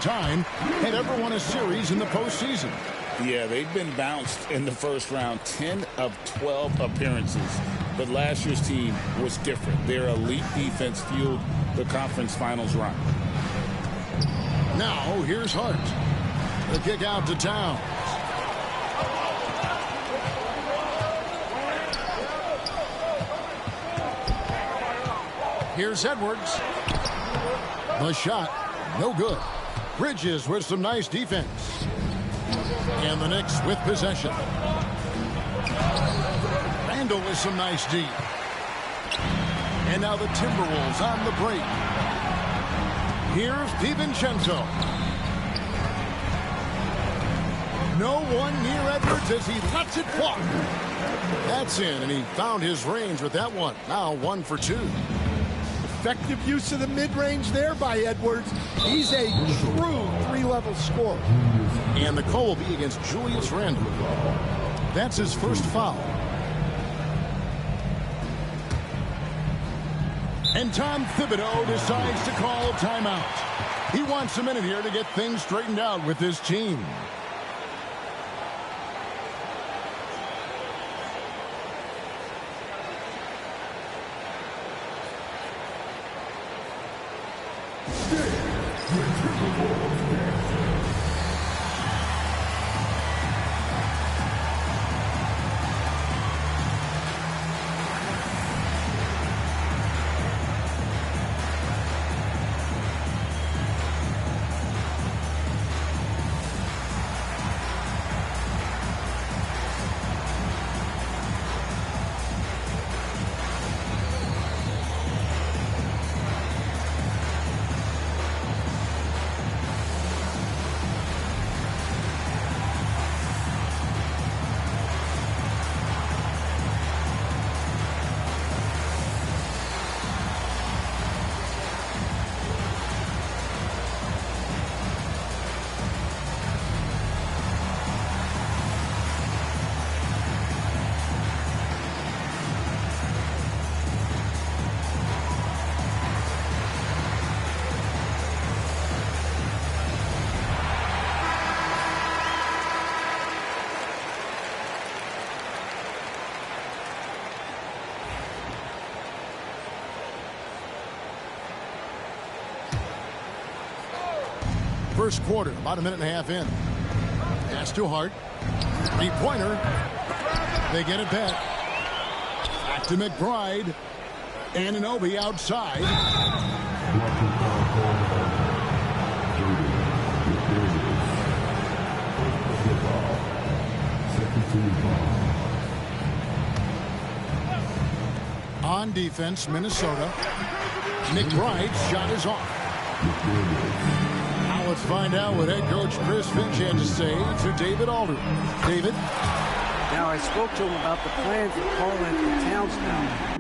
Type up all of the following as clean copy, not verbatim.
time had ever won a series in the postseason. Yeah, they've been bounced in the first round, 10 of 12 appearances. But last year's team was different. Their elite defense fueled the conference finals run. Now, here's Hart. The kick out to Towns. Here's Edwards. The shot, no good. Bridges with some nice defense. And the Knicks with possession. Randall with some nice D. And now the Timberwolves on the break. Here's DiVincenzo. No one near Edwards as he lets it fly. That's in, and he found his range with that one. Now 1 for 2. Effective use of the mid-range there by Edwards. He's a true three-level scorer. And the call will be against Julius Randle. That's his first foul. And Tom Thibodeau decides to call a timeout. He wants a minute here to get things straightened out with his team. First quarter, about a minute and a half in. Pass to Hart. Three-pointer. They get it back. Back to McBride. Anunoby outside. On defense, Minnesota. McBride's shot is off. Now let's find out what head coach Chris Finch had to say to David Aldridge. David? Now, I spoke to him about the plan for Karl-Anthony Towns now.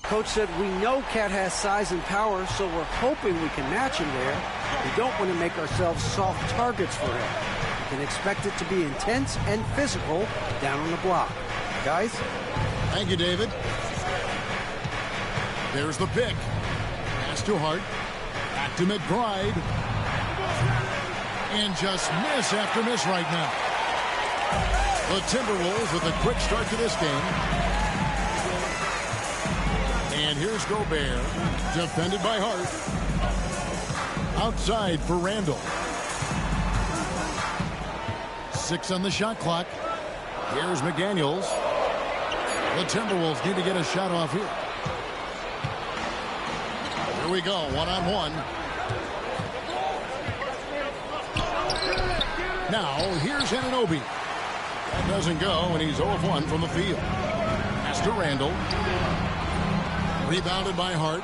Coach said, we know Cat has size and power, so we're hoping we can match him there. We don't want to make ourselves soft targets for him. We can expect it to be intense and physical down on the block. Guys? Thank you, David. There's the pick. Pass to Hart. Back Back to McBride. And just miss after miss right now. The Timberwolves with a quick start to this game. And here's Gobert, defended by Hart. Outside for Randall. 6 on the shot clock. Here's McDaniels. The Timberwolves need to get a shot off here. Here we go, one-on-one. Now, here's Anunoby. That doesn't go, and he's 0 of 1 from the field. Pass to Randall. Rebounded by Hart.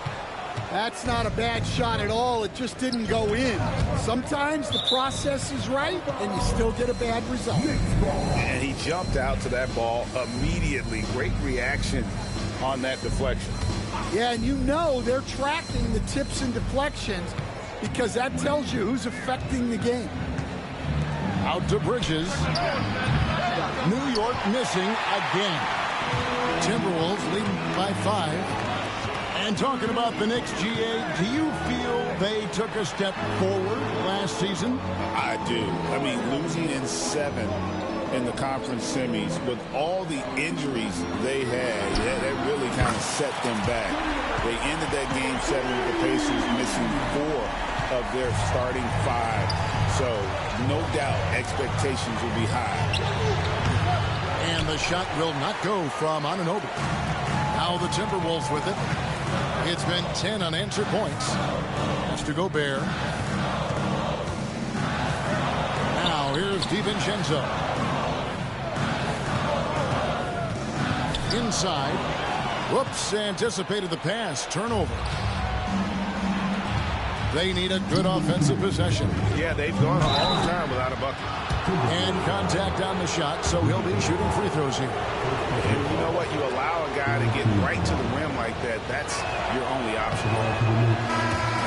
That's not a bad shot at all. It just didn't go in. Sometimes the process is right, and you still get a bad result. And he jumped out to that ball immediately. Great reaction on that deflection. Yeah, and you know they're tracking the tips and deflections because that tells you who's affecting the game. Out to Bridges. New York missing again. Timberwolves leading by 5. And talking about the Knicks, GA, do you feel they took a step forward last season? I do. I mean, losing in 7 in the conference semis with all the injuries they had, that really kind of set them back. They ended that game 7 with the Pacers missing 4 of their starting 5. So, no doubt, expectations will be high. And the shot will not go from Anunoby. Now the Timberwolves with it. It's been 10 unanswered points. Has to Gobert. Now here's DiVincenzo. Inside. Whoops, anticipated the pass. Turnover. They need a good offensive possession. Yeah, they've gone a long time without a bucket. And contact on the shot, so he'll be shooting free throws here. And you know what? You allow a guy to get right to the rim like that, that's your only option.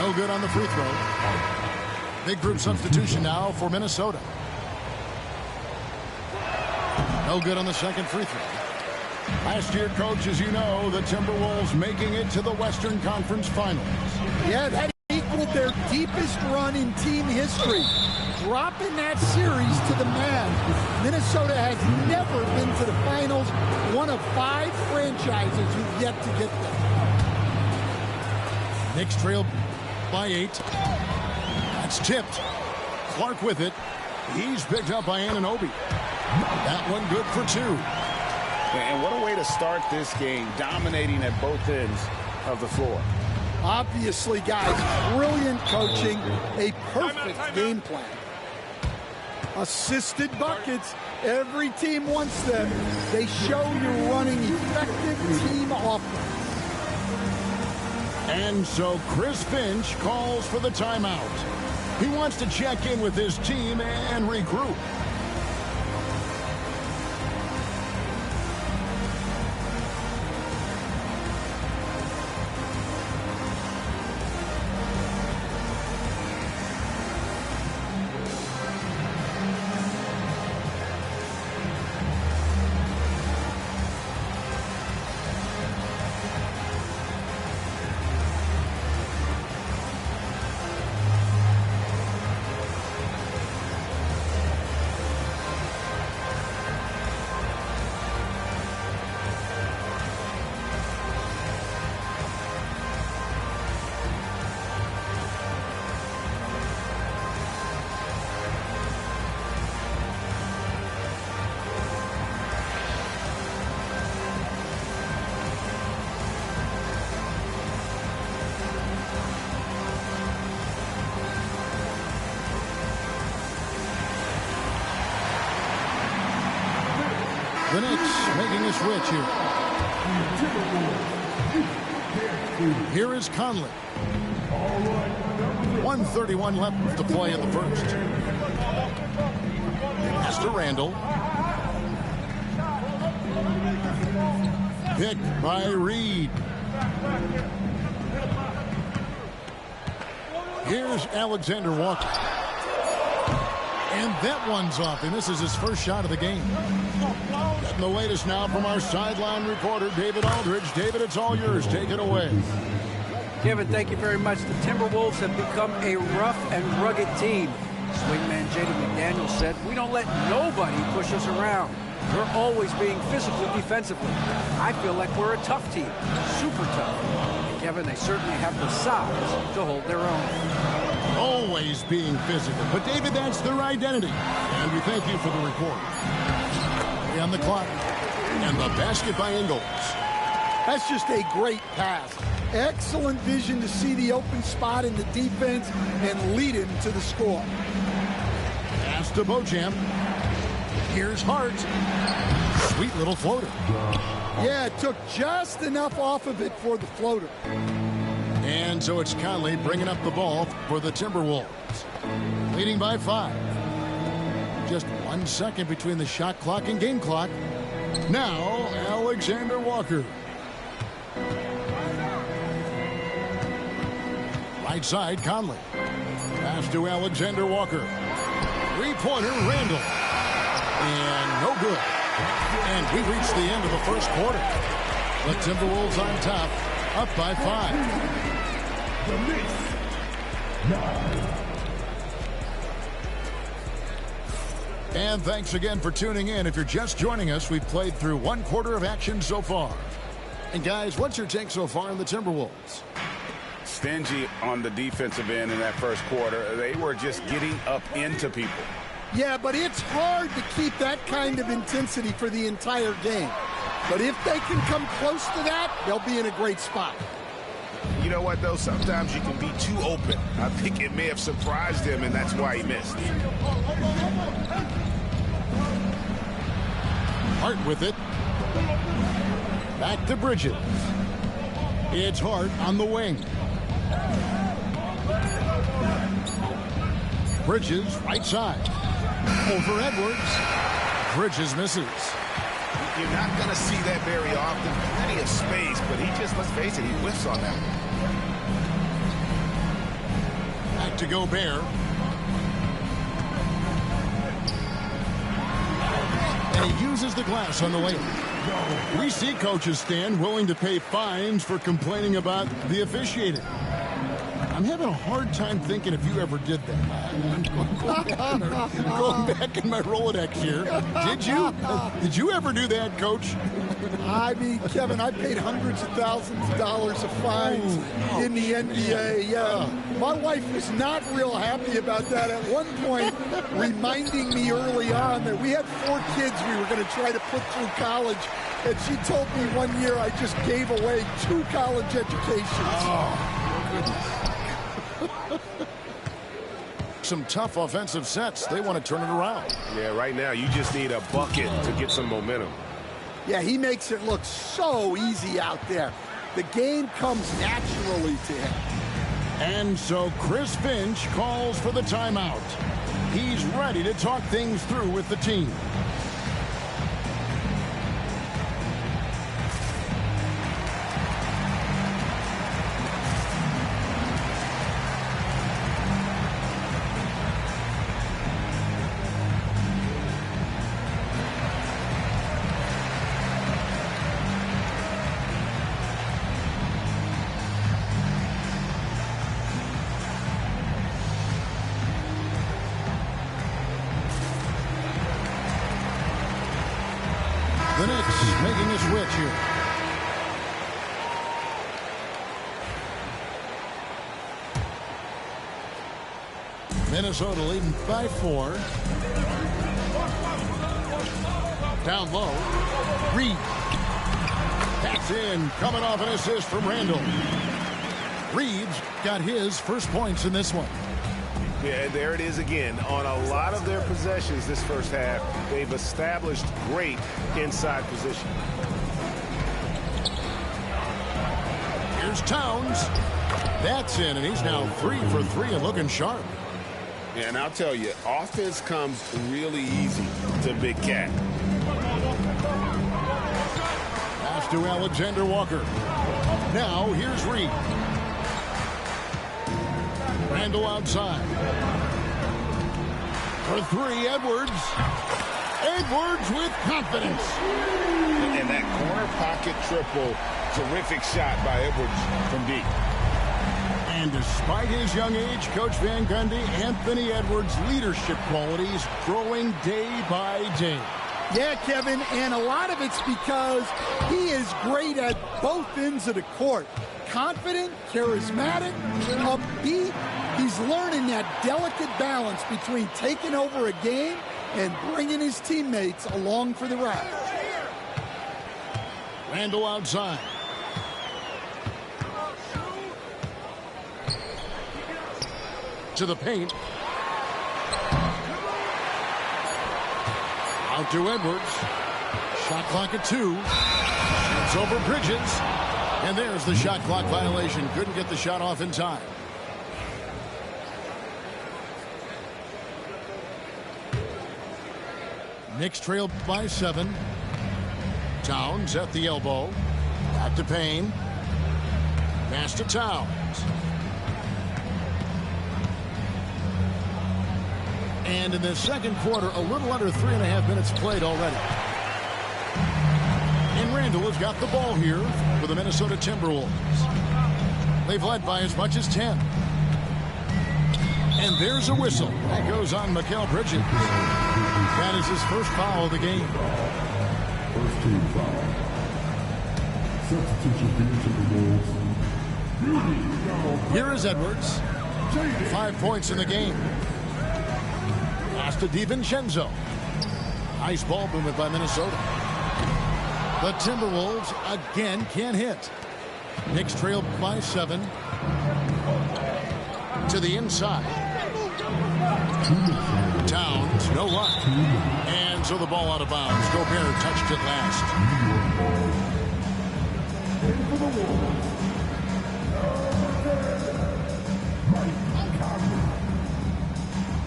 No good on the free throw. Big group substitution now for Minnesota. No good on the second free throw. Last year, coach, as you know, the Timberwolves making it to the Western Conference Finals. Yeah, that equaled their deepest run in team history. Dropping that series to the Mavs. Minnesota has never been to the finals. One of 5 franchises who've yet to get there. Knicks trail by 8. That's tipped. Clark with it. He's picked up by Anunoby. That one good for 2. And what a way to start this game, dominating at both ends of the floor. Obviously, guys, brilliant coaching, a perfect game plan. Assisted buckets. Every team wants them. They show you're running effective team offense. And so Chris Finch calls for the timeout. He wants to check in with his team and regroup. The Knicks making a switch here. Here is Conley. 1:31 left to play in the first. Pass to Randall. Picked by Reed. Here's Alexander Walker. And that one's off. He misses his first shot of the game. Getting the latest now from our sideline reporter, David Aldridge. David, it's all yours. Take it away. Kevin, thank you very much. The Timberwolves have become a rough and rugged team. Swingman Jaden McDaniel said, "We don't let nobody push us around. We're always being physical defensively. I feel like we're a tough team, super tough." And Kevin, they certainly have the size to hold their own. Always being physical. But, David, that's their identity. And we thank you for the report. On the clock. And the basket by Ingles. That's just a great pass. Excellent vision to see the open spot in the defense and lead him to the score. Pass to Beauchamp. Here's Hart. Sweet little floater. Yeah, it took just enough off of it for the floater. And so it's Conley bringing up the ball for the Timberwolves. Leading by 5. Just 1 second between the shot clock and game clock. Now, Alexander Walker. Right side, Conley. Pass to Alexander Walker. Three-pointer, Randall. And no good. And we reach the end of the first quarter. The Timberwolves on top, up by 5. And thanks again for tuning in. If you're just joining us, we've played through 1 quarter of action so far. And guys, what's your take so far on the Timberwolves? Stingy on the defensive end in that first quarter. They were just getting up into people. Yeah, but it's hard to keep that kind of intensity for the entire game. But if they can come close to that, they'll be in a great spot. You know what, though? Sometimes you can be too open. I think it may have surprised him, and that's why he missed. Hart with it. Back to Bridges. It's Hart on the wing. Bridges, right side. Over Edwards. Bridges misses. You're not going to see that very often. Plenty of space, but he just, let's face it, he whiffs on that. Back to Gobert. And he uses the glass on the layup. We see coaches stand willing to pay fines for complaining about the officiating. I'm having a hard time thinking if you ever did that. Going back in my Rolodex here. Did you? Did you ever do that, Coach? I mean, Kevin, I paid hundreds of thousands of dollars of fines in the NBA. Yeah, my wife was not real happy about that at one point, reminding me early on that we had 4 kids we were going to try to put through college. And she told me one year I just gave away 2 college educations. Oh, goodness. Some tough offensive sets. They want to turn it around. Yeah, right now you just need a bucket to get some momentum. Yeah, he makes it look so easy out there. The game comes naturally to him. And so Chris Finch calls for the timeout. He's ready to talk things through with the team. The Knicks making a switch here. Minnesota leading by 4. Down low. Reed. That's in. Coming off an assist from Randall. Reed's got his first points in this one. Yeah, there it is again. On a lot of their possessions this first half, they've established great inside position. Here's Towns. That's in, and he's now 3 for 3 and looking sharp. And I'll tell you, offense comes really easy to Big Cat. Pass to Alexander Walker. Now here's Reed. Randall outside. For 3, Edwards. Edwards with confidence. And that corner pocket triple, terrific shot by Edwards from deep. And despite his young age, Coach Van Gundy, Anthony Edwards' leadership qualities growing day by day. Yeah, Kevin, and a lot of it's because he is great at both ends of the court. Confident, charismatic, upbeat. He's learning that delicate balance between taking over a game and bringing his teammates along for the ride. Randle outside. To the paint. Out to Edwards. Shot clock at 2. It's over Bridges. And there's the shot clock violation. Couldn't get the shot off in time. Knicks trail by 7. Towns at the elbow. Back to Payne. Pass to Towns. And in the second quarter, a little under 3.5 minutes played already. And Randle has got the ball here for the Minnesota Timberwolves. They've led by as much as 10. And there's a whistle. That goes on Mikal Bridges. That is his first foul of the game. First team foul. Substitution to the Wolves. Here is Edwards. 5 points in the game. Pass to DiVincenzo. Nice ball movement by Minnesota. The Timberwolves again can't hit. Knicks trail by 7. To the inside. Towns, no luck. And so the ball out of bounds. Gobert touched it last.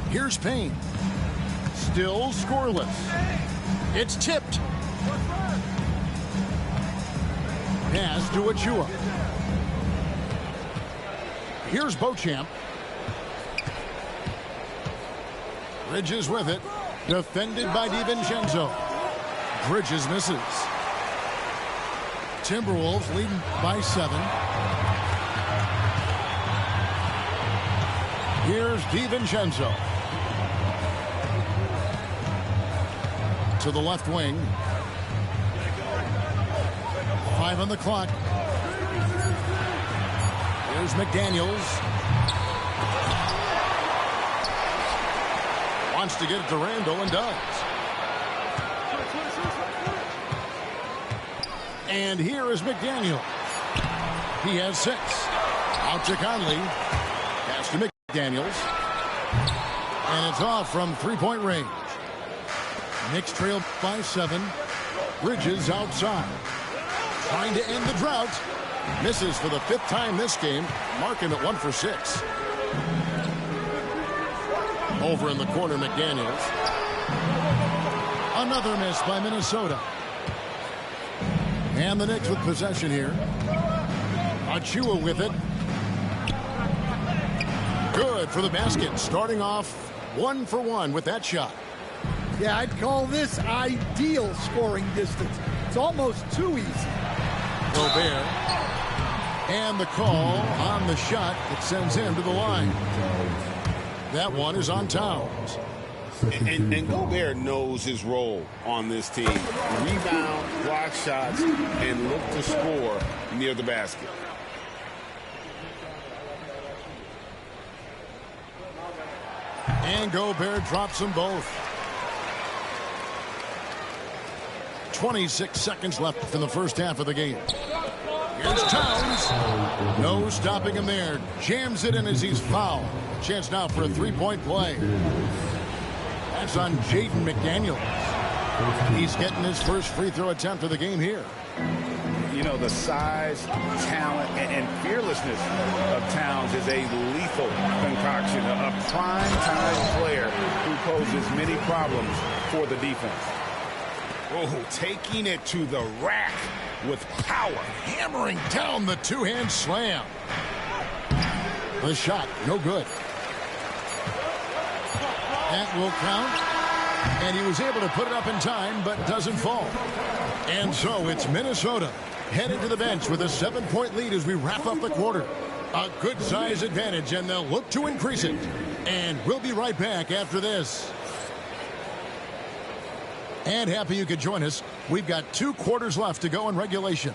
Here's Payne. Still scoreless. It's tipped. Pass to Achua. Here's Beauchamp. Bridges with it. Defended by DiVincenzo. Bridges misses. Timberwolves leading by 7. Here's DiVincenzo. To the left wing. 5 on the clock. Here's McDaniels. Wants to get it to Randle and does. And here is McDaniel. He has 6. Out to Conley. Pass to McDaniels. And it's off from 3-point range. Knicks trail by 7. Bridges outside. Trying to end the drought. Misses for the 5th time this game. Marking at 1 for 6. Over in the corner, McDaniels. Another miss by Minnesota. And the Knicks with possession here. Achua with it. Good for the basket. Starting off 1 for 1 with that shot. Yeah, I'd call this ideal scoring distance. It's almost too easy. Gobert. And the call on the shot that sends him to the line. That one is on Towns. And Gobert knows his role on this team. Rebound, block shots, and look to score near the basket. And Gobert drops them both. 26 seconds left in the first half of the game. Here's Towns. No stopping him there. Jams it in as he's fouled. Chance now for a 3-point play. That's on Jaden McDaniels. He's getting his first free throw attempt of the game here. You know, the size, talent, and fearlessness of Towns is a lethal concoction. A prime-time player who poses many problems for the defense. Oh, taking it to the rack with power. Hammering down the two-hand slam. The shot, no good. That will count. And he was able to put it up in time, but doesn't fall. And so it's Minnesota headed to the bench with a 7-point lead as we wrap up the quarter. A good size advantage, and they'll look to increase it. And we'll be right back after this. And happy you could join us. We've got 2 quarters left to go in regulation.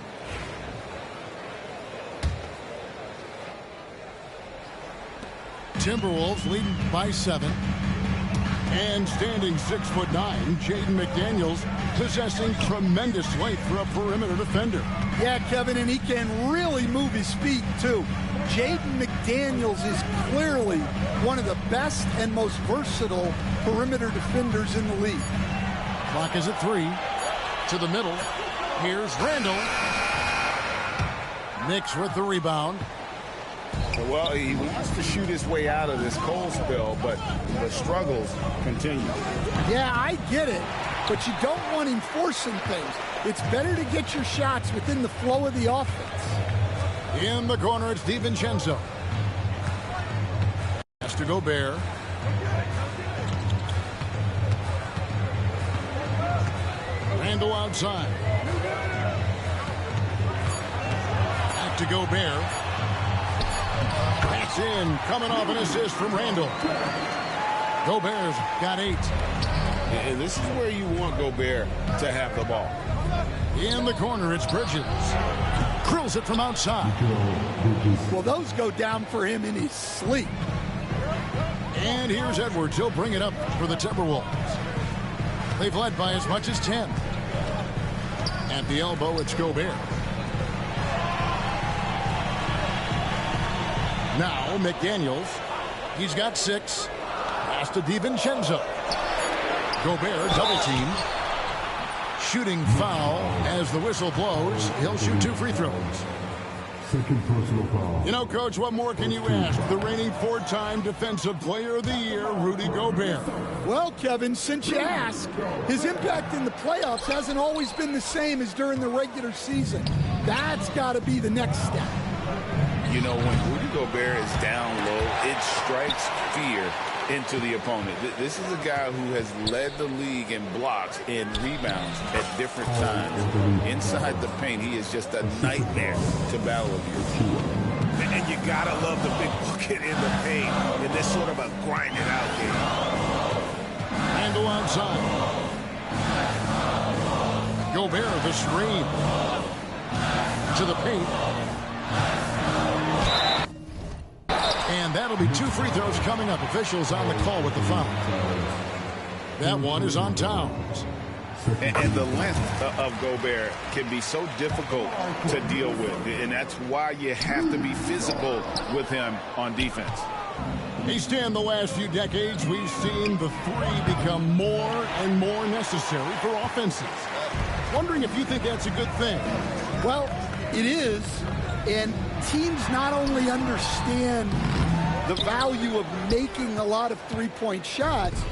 Timberwolves leading by 7. And standing 6'9", Jaden McDaniels possessing tremendous length for a perimeter defender. Yeah, Kevin, and he can really move his feet, too. Jaden McDaniels is clearly one of the best and most versatile perimeter defenders in the league. Clock is at 3. To the middle. Here's Randall. Knicks with the rebound. Well, he wants to shoot his way out of this cold spell, but the struggles continue. Yeah, I get it, but you don't want him forcing things. It's better to get your shots within the flow of the offense. In the corner, it's DiVincenzo. Has to Gobert. Randall outside. Back to Gobert. That's in, coming off an assist from Randall. Gobert's got 8. And this is where you want Gobert to have the ball. In the corner, it's Bridges. Drills it from outside. Well, those go down for him in his sleep. And here's Edwards. He'll bring it up for the Timberwolves. They've led by as much as 10. At the elbow, it's Gobert. Now, McDaniels. He's got 6. Pass to DiVincenzo. Gobert double-teamed. Shooting foul as the whistle blows. He'll shoot 2 free throws. Second personal foul. You know, Coach, what more can you ask? The reigning 4-time Defensive Player of the Year, Rudy Gobert. Well, Kevin, since you ask, his impact in the playoffs hasn't always been the same as during the regular season. That's got to be the next step. You know, when Rudy Gobert is down low, it strikes fear into the opponent. This is a guy who has led the league in blocks and rebounds at different times. Inside the paint, he is just a nightmare to battle against. And you gotta love the big bucket in the paint in this sort of a grind it out game. Randall outside. Gobert the screen. To the paint. And that'll be 2 free throws coming up. Officials on the call with the foul. That one is on Towns. And the length of Gobert can be so difficult to deal with. And that's why you have to be physical with him on defense. Each day in the last few decades, we've seen the 3 become more and more necessary for offenses. Wondering if you think that's a good thing. Well, it is. And teams not only understand the value of making a lot of three-point shots,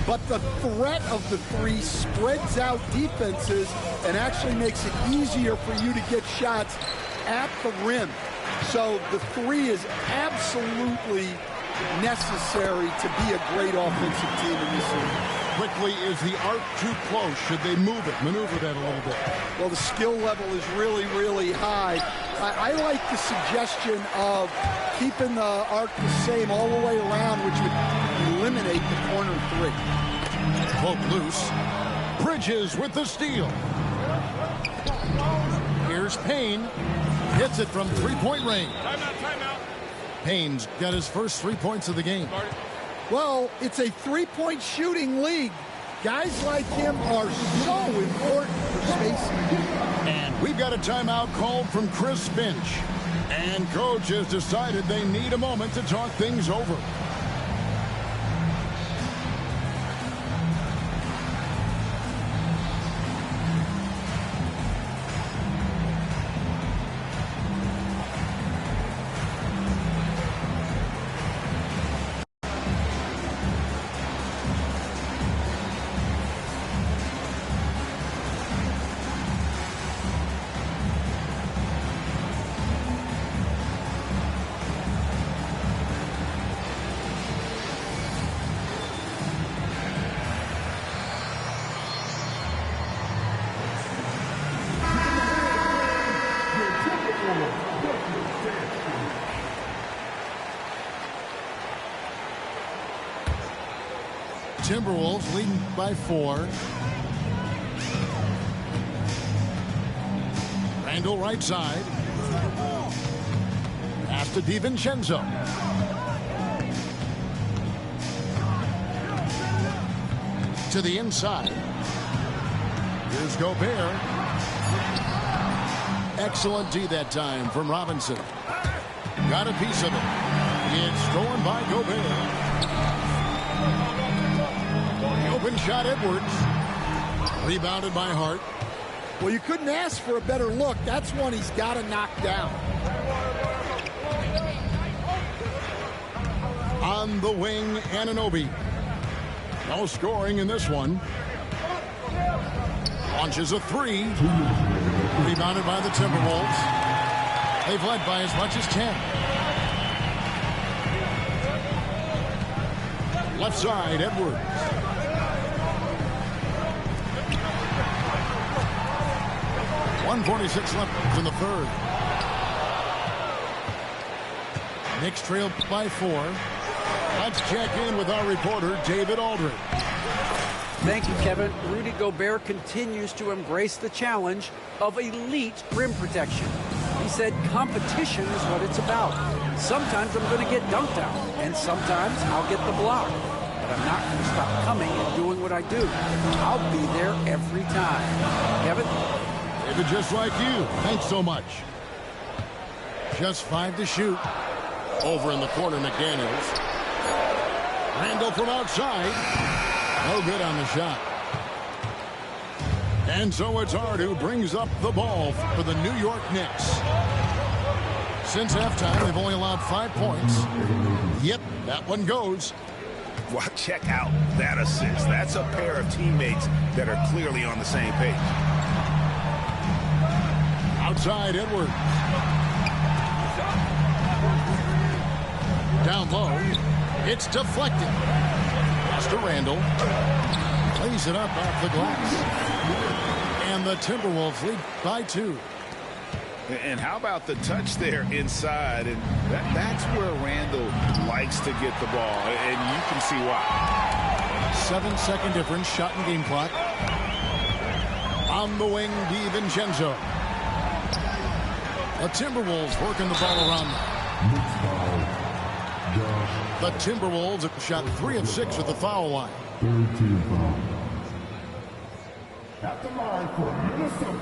but the threat of the 3 spreads out defenses and actually makes it easier for you to get shots at the rim. So the 3 is absolutely necessary to be a great offensive team in this league. Quickly, is the arc too close? Should they move it, maneuver that a little bit? Well, the skill level is really, really high. I like the suggestion of keeping the arc the same all the way around, which would eliminate the corner 3. Poke loose. Bridges with the steal. Here's Payne. Hits it from 3-point range. Timeout. Payne's got his first 3 points of the game. Well, it's a 3-point shooting league. Guys like him are so important for spacing. And we've got a timeout called from Chris Finch. And coach has decided they need a moment to talk things over. Timberwolves leading by 4. Randall right side. Pass to DiVincenzo. To the inside. Here's Gobert. Excellent D that time from Robinson. Got a piece of it. It's stolen by Gobert. The open shot, Edwards. Rebounded by Hart. Well, you couldn't ask for a better look. That's one he's got to knock down. On the wing, Anunoby. No scoring in this one. Launches a 3. Rebounded by the Timberwolves. They've led by as much as 10. Left side, Edwards. .146 left in the third. Knicks trail by 4. Let's check in with our reporter, David Aldridge. Thank you, Kevin. Rudy Gobert continues to embrace the challenge of elite rim protection. He said competition is what it's about. Sometimes I'm going to get dunked out, and sometimes I'll get the block. But I'm not going to stop coming and doing what I do. I'll be there every time. Kevin? David, just like you. Thanks so much. Just 5 to shoot. Over in the corner, McDaniels. Randall from outside. No good on the shot. And so it's Hart who brings up the ball for the New York Knicks. Since halftime, they've only allowed 5 points. Yep, that one goes. Well, check out that assist. That's a pair of teammates that are clearly on the same page. Outside, Edwards. Down low. It's deflected. Pass to Randall. Plays it up off the glass. And the Timberwolves lead by 2. And how about the touch there inside? And that's where Randall likes to get the ball. And you can see why. 7-second difference, shot and game clock. On the wing, DiVincenzo. The Timberwolves working the ball around them. The Timberwolves have shot 3 of 6 at the foul line. Third team foul. At the line for Minnesota.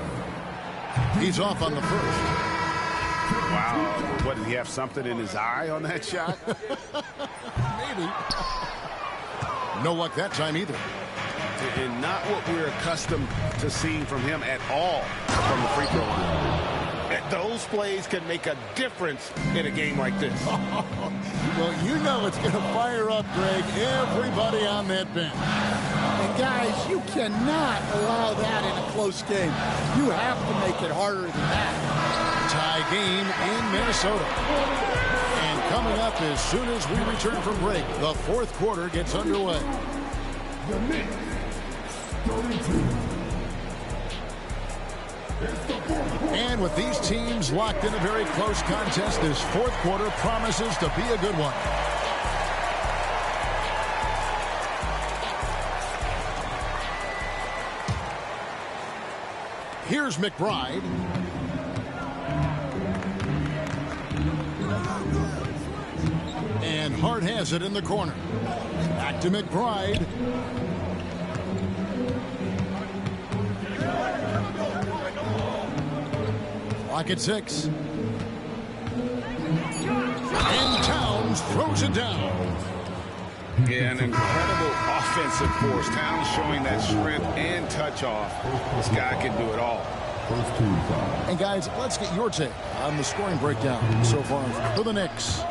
He's off on the first. Wow. What, did he have something in his eye on that shot? Maybe. No luck that time either. And not what we're accustomed to seeing from him at all from the free throw line. Those plays can make a difference in a game like this. Well, you know it's going to fire up, Greg, everybody on that bench. And guys, you cannot allow that in a close game. You have to make it harder than that. Tie game in Minnesota. And coming up as soon as we return from break, the fourth quarter gets underway. The Knicks, 32. And with these teams locked in a very close contest, this fourth quarter promises to be a good one. Here's McBride. And Hart has it in the corner. Back to McBride. Clock at 6. And Towns throws it down. Yeah, an incredible offensive force. Towns showing that strength and touch off. This guy can do it all. First team foul. And guys, let's get your take on the scoring breakdown so far for the Knicks.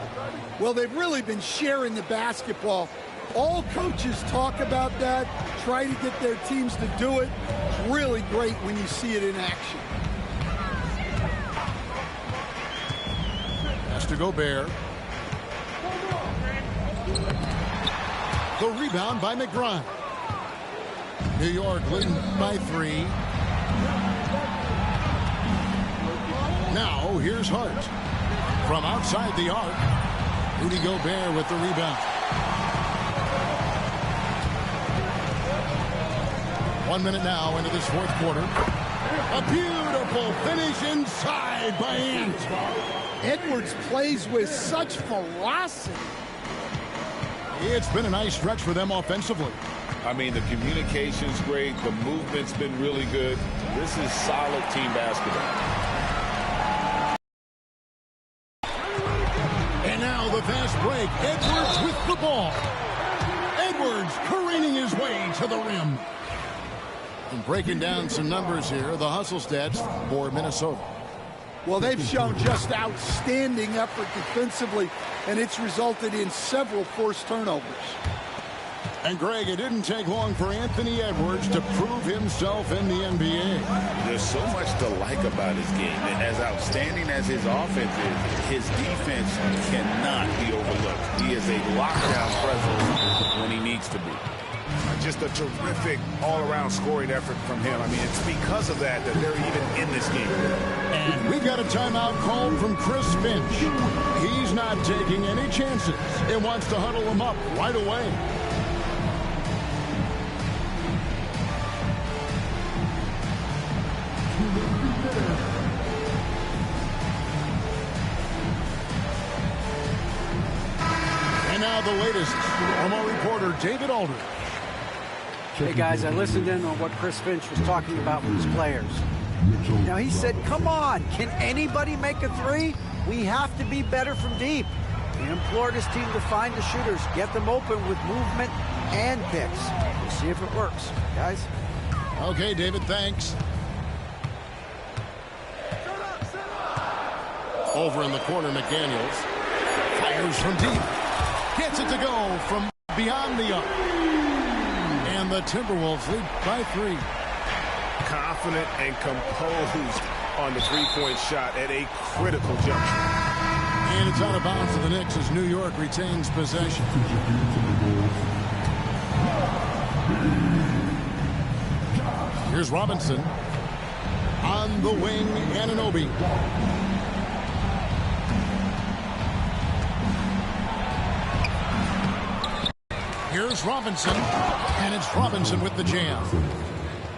Well, they've really been sharing the basketball. All coaches talk about that, try to get their teams to do it. It's really great when you see it in action. Pass to Gobert. The rebound by McBride. New York leading by 3. Now, here's Hart. From outside the arc, Rudy Gobert with the rebound. 1 minute now into this fourth quarter. A beautiful finish inside by Ant. Edwards plays with such ferocity. It's been a nice stretch for them offensively. I mean, the communication's great. The movement's been really good. This is solid team basketball. And now the fast break. Edwards with the ball. Edwards careening his way to the rim. And breaking down some numbers here, the hustle stats for Minnesota. Well, they've shown just outstanding effort defensively, and it's resulted in several forced turnovers. And, Greg, it didn't take long for Anthony Edwards to prove himself in the NBA. There's so much to like about his game. As outstanding as his offense is, his defense cannot be overlooked. He is a lockdown presence when he needs to be. Just a terrific all-around scoring effort from him. I mean, it's because of that they're even in this game. And we've got a timeout called from Chris Finch. He's not taking any chances. It wants to huddle him up right away. And now the latest from our reporter, David Aldridge. Hey, guys, I listened in on what Chris Finch was talking about with his players. Now, he said, come on, can anybody make a three? We have to be better from deep. He implored his team to find the shooters, get them open with movement and picks. We'll see if it works, guys. Okay, David, thanks. Over in the corner, McDaniels fires from deep. Gets it to go from beyond the arc. And the Timberwolves lead by 3. Confident and composed on the three-point shot at a critical juncture. And it's out of bounds to the Knicks as New York retains possession. Here's Robinson. On the wing, Anunoby. Here's Robinson, and it's Robinson with the jam.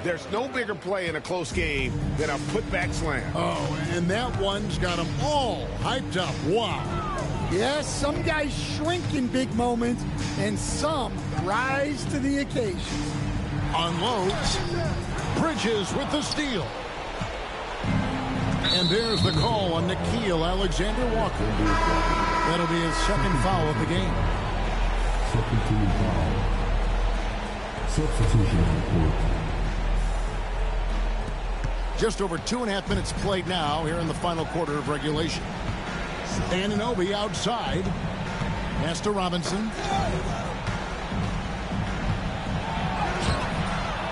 There's no bigger play in a close game than a putback slam. Oh, and that one's got them all hyped up. Wow. Yes, some guys shrink in big moments, and some rise to the occasion. Unloads. Bridges with the steal. And there's the call on Nickeil Alexander-Walker. That'll be his second foul of the game. Second team foul. Substitution report. Just over 2.5 minutes played now here in the final quarter of regulation. Anunoby outside. Pass to Robinson.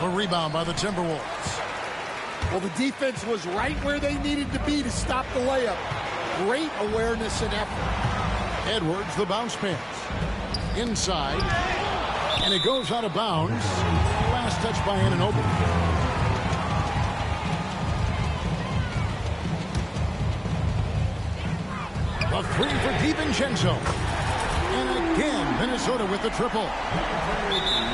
A rebound by the Timberwolves. Well, the defense was right where they needed to be to stop the layup. Great awareness and effort. Edwards, the bounce pass. Inside. And it goes out of bounds. Last touch by Anunoby. A three for DiVincenzo. And again, Minnesota with the triple.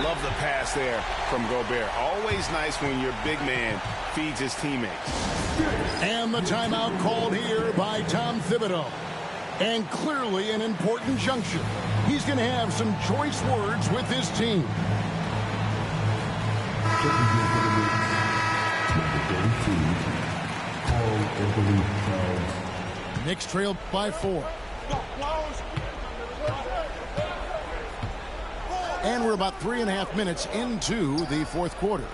Love the pass there from Gobert. Always nice when your big man feeds his teammates. And the timeout called here by Tom Thibodeau. And clearly an important juncture. He's going to have some choice words with his team. Knicks trail by 4. And we're about 3.5 minutes into the fourth quarter.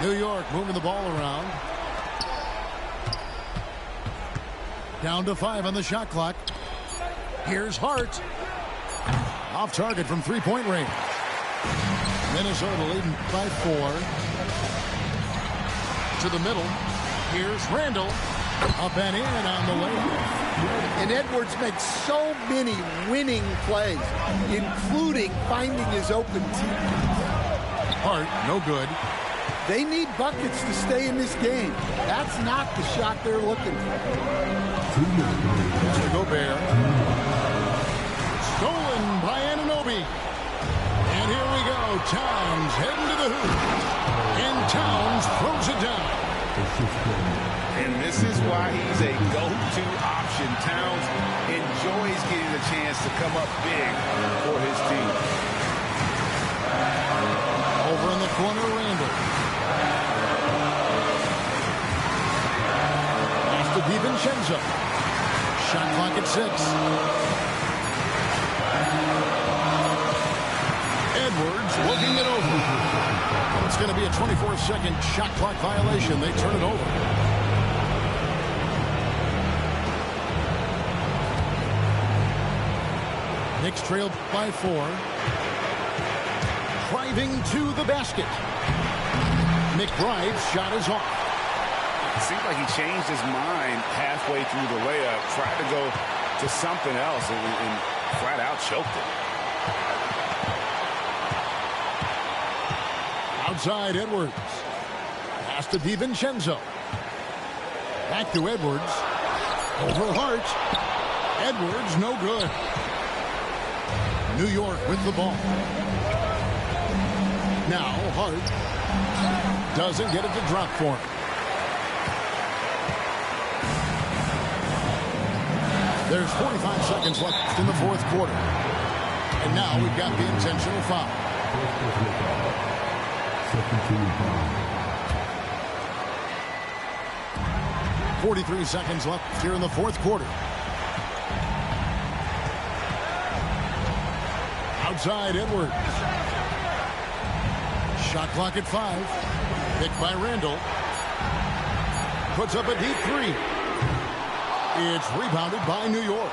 New York moving the ball around. Down to 5 on the shot clock. Here's Hart. Off target from three-point range. Minnesota leading by 4. To the middle. Here's Randall. Up and in on the layup. And Edwards makes so many winning plays, including finding his open teammate. Hart, no good. They need buckets to stay in this game. That's not the shot they're looking for. To Gobert. Stolen by Anunoby. And here we go. Towns heading to the hoop. And Towns throws it down. And this is why he's a go-to option. Towns enjoys getting the chance to come up big for his team. Over in the corner, Randall. Pass to DiVincenzo. Shot clock at 6. Edwards looking it over. It's going to be a 24-second shot clock violation. They turn it over. Knicks trailed by 4. Driving to the basket. McBride's shot is off. It seemed like he changed his mind halfway through the layup, tried to go to something else, and flat out choked it. Outside Edwards. Pass to DiVincenzo. Back to Edwards. Over Hart. Edwards, no good. New York with the ball. Now Hart doesn't get it to drop for him. There's 45 seconds left in the fourth quarter. And now we've got the intentional foul. 43 seconds left here in the fourth quarter. Outside Edwards. Shot clock at 5. Picked by Randall. Puts up a deep 3. It's rebounded by New York.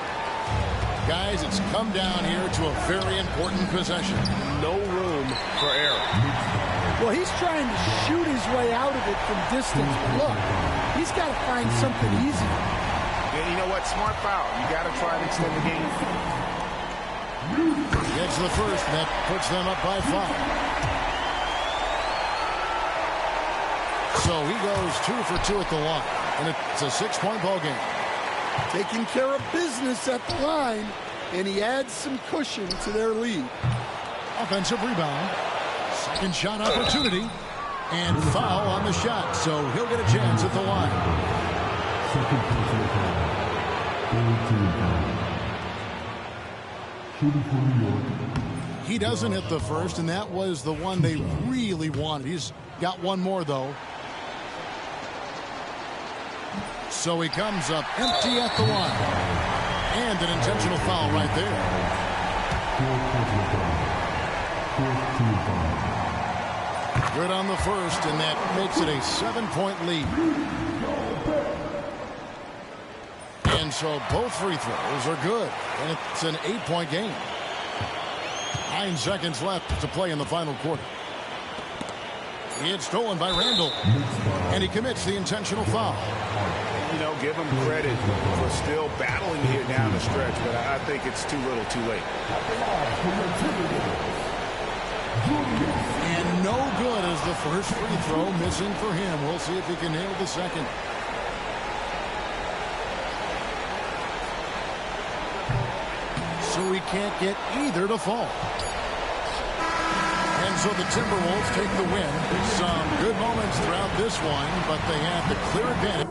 Guys, it's come down here to a very important possession. No room for error. Well, he's trying to shoot his way out of it from distance. Look, he's got to find something easy. Yeah, you know what? Smart foul. You got to try and extend the game. Gets the first, and that puts them up by 5. So he goes 2 for 2 at the line, and it's a 6-point ball game. Taking care of business at the line, and he adds some cushion to their lead. Offensive rebound. Second shot opportunity. And foul on the shot, so he'll get a chance at the line. Second personal foul. Shooting for New York. He doesn't hit the first, and that was the one they really wanted. He's got one more, though. So he comes up empty at the line. And an intentional foul right there. Good on the first, and that makes it a 7-point lead. And so both free throws are good, and it's an 8-point game. 9 seconds left to play in the final quarter. It's stolen by Randall, and he commits the intentional foul. You know, give him credit for still battling here down the stretch, but I think it's too little too late. And no good as the first free throw missing for him. We'll see if he can nail the second. So he can't get either to fall. And so the Timberwolves take the win. Some good moments throughout this one, but they have the clear advantage.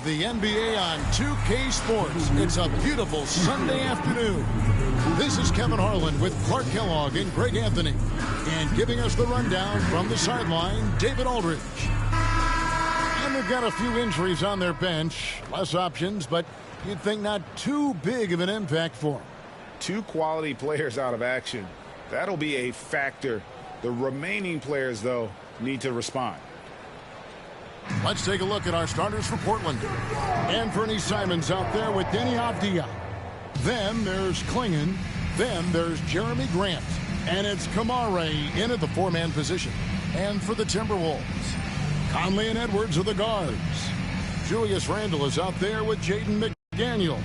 the NBA on 2K Sports. It's a beautiful Sunday afternoon. This is Kevin Harlan with Clark Kellogg and Greg Anthony. And giving us the rundown from the sideline, David Aldridge. And they've got a few injuries on their bench. Less options, but you'd think not too big of an impact for them. 2 quality players out of action. That'll be a factor. The remaining players, though, need to respond. Let's take a look at our starters for Portland. Anthony Simons out there with Deni Avdija. Then there's Klingon. Then there's Jeremy Grant. And it's Kamare in at the 4-man position. And for the Timberwolves, Conley and Edwards are the guards. Julius Randle is out there with Jaden McDaniels.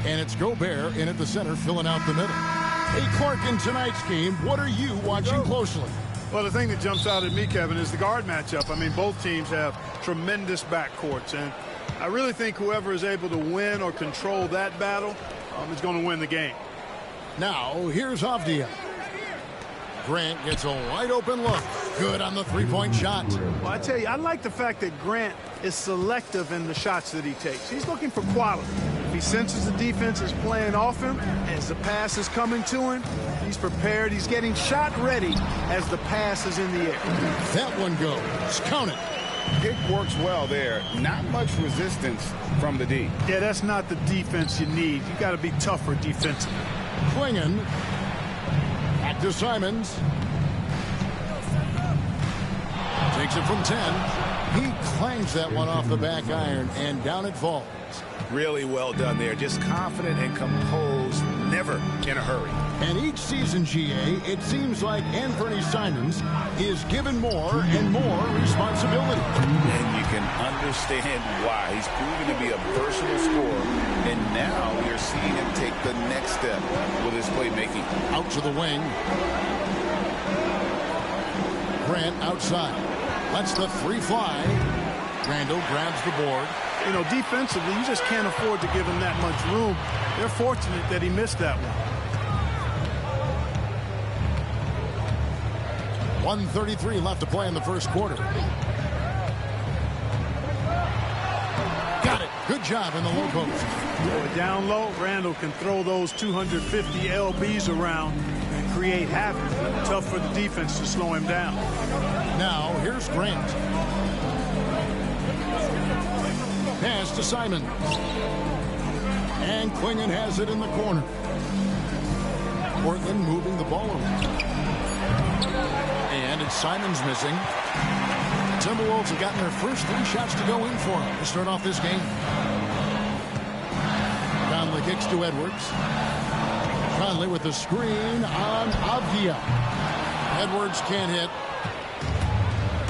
And it's Gobert in at the center, filling out the middle. Hey, Clark, in tonight's game, what are you watching closely? Well, the thing that jumps out at me, Kevin, is the guard matchup. I mean, both teams have tremendous backcourts, and I really think whoever is able to win or control that battle is going to win the game. Now, here's Avdija. Grant gets a wide-open look. Good on the three-point shot. Well, I tell you, I like the fact that Grant is selective in the shots that he takes. He's looking for quality. If he senses the defense is playing off him, as the pass is coming to him, he's prepared. He's getting shot ready as the pass is in the air. That one goes. Count it. It works well there. Not much resistance from the D. Yeah, that's not the defense you need. You got to be tougher defensively. Klingon. Back to Simons. Takes it from 10. He clangs that one off the back iron, and down it falls. Really well done there. Just confident and composed, never in a hurry. And each season, GA, it seems like Anthony Simons is given more and more responsibility. And you can understand why. He's proven to be a versatile scorer, and now we are seeing him take the next step with his playmaking. Out to the wing. Grant outside. Lets the three fly. Randle grabs the board. You know, defensively, you just can't afford to give him that much room. They're fortunate that he missed that one. 1:33 left to play in the first quarter. Got it. Good job in the low post. Down low, Randle can throw those 250 LBs around and create havoc. Tough for the defense to slow him down. Now, here's Grant. Pass to Simons. And Klingon has it in the corner. Portland moving the ball around. And it's Simons missing. The Timberwolves have gotten their first 3 shots to go in for them to start off this game. Conley kicks to Edwards. Conley with the screen on Avdija. Edwards can't hit.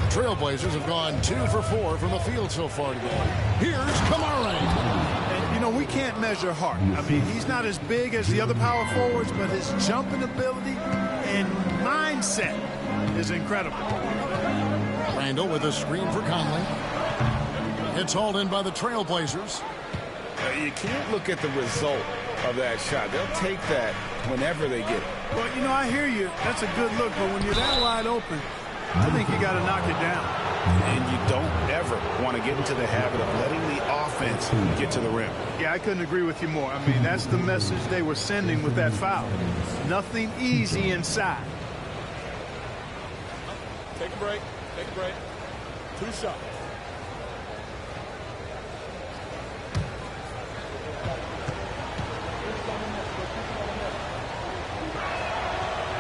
Trailblazers have gone 2 for 4 from the field so far today. Here's Kamare. And, you know, we can't measure heart. I mean, he's not as big as the other power forwards, but his jumping ability and mindset is incredible. Randle with a screen for Conley. It's hauled in by the Trailblazers. You can't look at the result of that shot. They'll take that whenever they get it. Well, you know, I hear you. That's a good look, but when you're that wide open, I think you got to knock it down. And you don't ever want to get into the habit of letting the offense get to the rim. Yeah, I couldn't agree with you more. I mean, that's the message they were sending with that foul. Nothing easy inside. Take a break. Take a break. 2 shots.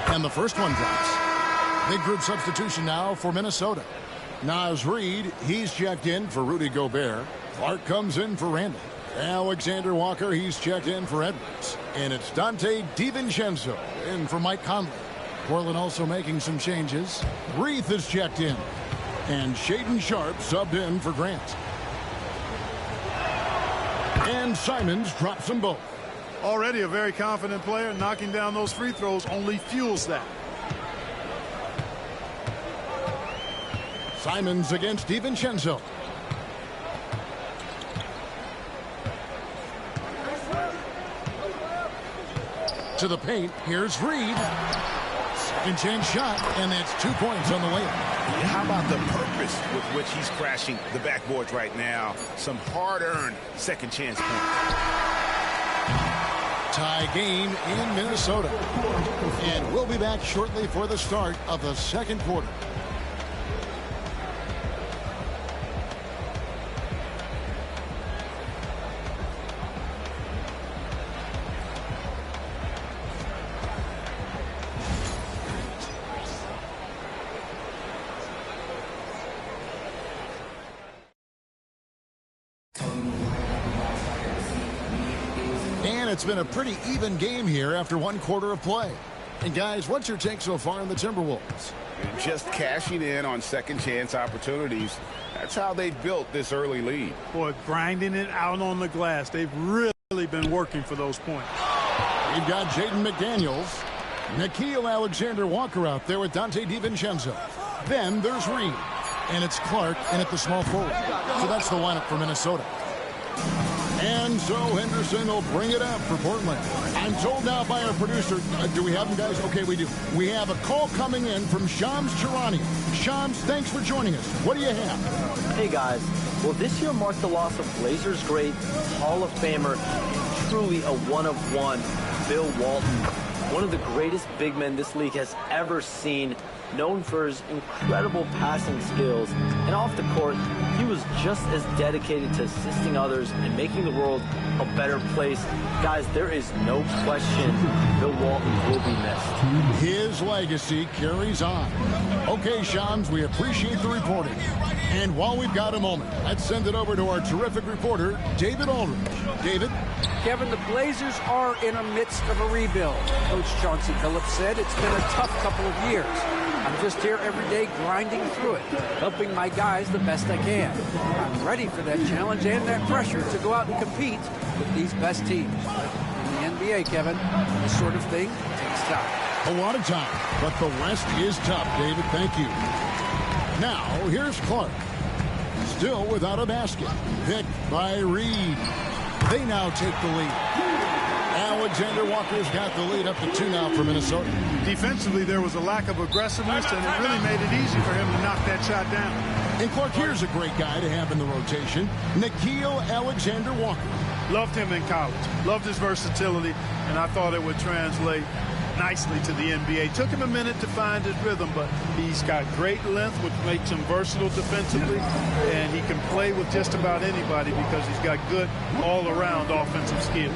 And the first one drops. Big group substitution now for Minnesota. Naz Reid, he's checked in for Rudy Gobert. Clark comes in for Randle. Alexander Walker, he's checked in for Edwards. And it's Dante DiVincenzo in for Mike Conley. Portland also making some changes. Reith is checked in. And Shaedon Sharpe subbed in for Grant. And Simons drops them both. Already a very confident player. Knocking down those free throws only fuels that. Simons against DiVincenzo. To the paint. Here's Reid. And change shot, and that's 2 points on the way. How about the purpose with which he's crashing the backboards right now? Some hard-earned second chance points. Tie game in Minnesota. And we'll be back shortly for the start of the second quarter. And it's been a pretty even game here after one quarter of play. And guys, what's your take so far on the Timberwolves? Just cashing in on second chance opportunities. That's how they built this early lead. Boy, grinding it out on the glass. They've really been working for those points. We've got Jaden McDaniels, Nickeil Alexander-Walker out there with Dante DiVincenzo. Then there's Reed, and it's Clark in at the small forward. So that's the lineup for Minnesota. And so Henderson will bring it up for Portland. I'm told now by our producer, do we have them, guys? Okay, we do. We have a call coming in from Shams Charania. Shams, thanks for joining us. What do you have? Hey, guys. Well, this year marked the loss of Blazers great, Hall of Famer, and truly a one-of-one, Bill Walton. One of the greatest big men this league has ever seen, known for his incredible passing skills. And off the court, he was just as dedicated to assisting others and making the world a better place. Guys, there is no question Bill Walton will be missed. His legacy carries on. Okay, Shams, we appreciate the reporting. And while we've got a moment, let's send it over to our terrific reporter, David Aldridge. David? Kevin, the Blazers are in the midst of a rebuild. Coach Chauncey Billups said it's been a tough couple of years. I'm just here every day grinding through it, helping my guys the best I can. I'm ready for that challenge and that pressure to go out and compete with these best teams. In the NBA, Kevin, this sort of thing takes time. A lot of time, but the West is tough, David. Thank you. Now, here's Clark. Still without a basket. Picked by Reed. They now take the lead. Alexander Walker's got the lead up to 2 now for Minnesota. Defensively, there was a lack of aggressiveness, and it really made it easy for him to knock that shot down. And Clark, here's a great guy to have in the rotation, Nickeil Alexander-Walker. Loved him in college. Loved his versatility, and I thought it would translate nicely to the NBA. Took him a minute to find his rhythm, but he's got great length, which makes him versatile defensively, and he can play with just about anybody because he's got good all-around offensive skills.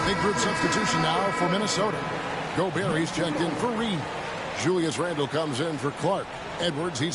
Big group substitution now for Minnesota. Gobert, he's checked in for Reed. Julius Randle comes in for Clark. Edwards, he's